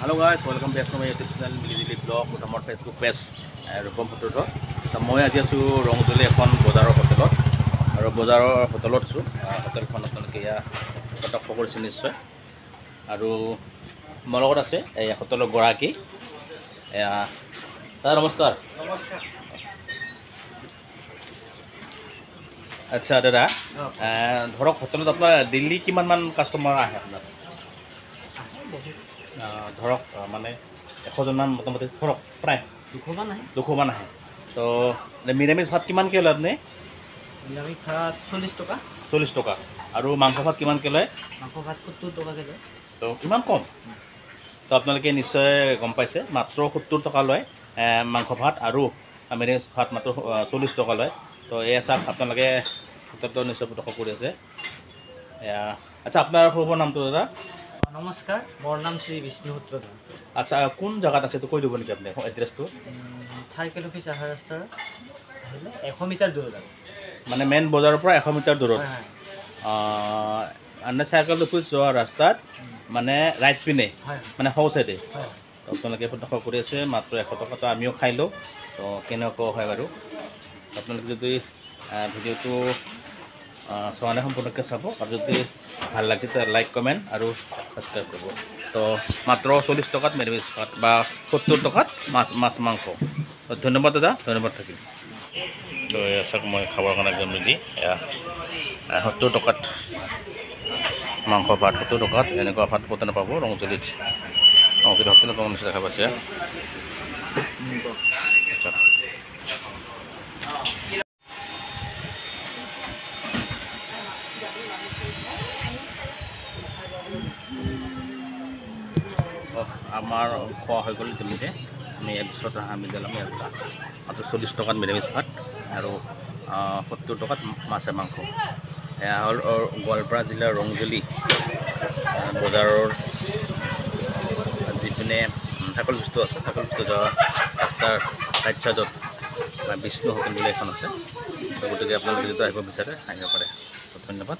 Hello guys, welcome back to my YouTube channel Milizili Blog with our Facebook page Rupam Hotel. So moi aji asu Rongzoli ekhon bozaro hotelot aru bozaro hotelot asu hotelkhon apnaloke ya kotak pokoriche nishoy aru mologot ase ei hotelor goraki নমস্কাৰ নমস্কাৰ আচ্ছা দাদা ধৰক হোটেলত আপোনাৰ দিল্লী কিমান মান customer আহে আপোনাৰ ধৰক মানে 100 জন মান মোটামুটি ধৰক প্ৰায় 200 মান আহে তো নিৰামিষ ভাত কিমানকৈ লয় আপুনি নিৰামিষ ভাত 40 টকা আৰু মাংস ভাত কিমানকৈ লয় মাংস ভাত 70 টকাকৈ লয় তো কিমান কম তো আপোনালোকে নিশ্চয় গম পাইছে মাত্ৰ 70 টকা লয় মাংস ভাত আৰু নিৰামিষ ভাত মাত্ৰ 40 টকা লয় তো এই চাওক আপোনালোকে হোটেলটো নিশ্চয় দখল কৰি আছে আচ্ছা আপোনাৰ শুভ নামটো দাদা নমস্কাৰ মোৰ নাম শ্ৰী বিষ্ণু সূত্ৰধৰ আচ্ছা কোন জায়গাত আছে তো কৈ দিব নেকি আপুনি এড্ৰেছটো চাইকেল অফিচ আহা ৰাস্তাৰ 100 মিটাৰ দূৰত মানে মেইন বজাৰৰ পৰা 100 মিটাৰ দূৰত আনে চাইকেল অফিচ যোৱা ৰাস্তাত মানে ৰাইট পিনে মানে সৌ সাইডে আপোনালোকে দখল কৰি আছে মাত্ৰ 100 টকাটো আমিও খাই লওঁ তো কেনেকুৱা হয় বাৰু আপোনালোকে যদি ভিডিঅ'টো চোৱা নাই সম্পূৰ্ণকৈ চাব আৰু যদি ভাল লাগে তেতিয়া লাইক কমেণ্ট আৰু সাবস্ক্ৰাইব কৰিব তো মাত্ৰ 40 টকাত নিৰামিষ ভাত বা 70 টকাত মাছ মাংস ধন্যবাদ দাদা ধন্যবাদ থাকিল তো চাওক মই খাবৰ কাৰণে একদম ৰেডি 70 টকাত মাংস ভাত 70 টকাত এনেকুৱা ভাত ক'তো নাপাব ৰংজলিত হোটেল পাব নিশ্চয় দেখা পাইছে আচ্ছা আমাৰ খোৱা হৈ গ'ল ইতিমধ্যে আমি এক পিছত আমি দিলাম ইয়াৰ পৰা মাত্ৰ 40 টকাত নিৰামিষ ভাত আৰু 70 টকাত মাছে মাংস এয়া হ'ল গোৱালপাৰা জিলাৰ ৰংজলি বজাৰৰ যিপিনে থাকল বস্তু আছে থাকল বস্তু যোৱা ৰাস্তাৰ ৰাইট চাইডত বিষ্ণু হোটেল বুলি এখন আছে তো গতিকে আপোনালোকে যদি আহিব বিচাৰে আহিব পাৰে ধন্যবাদ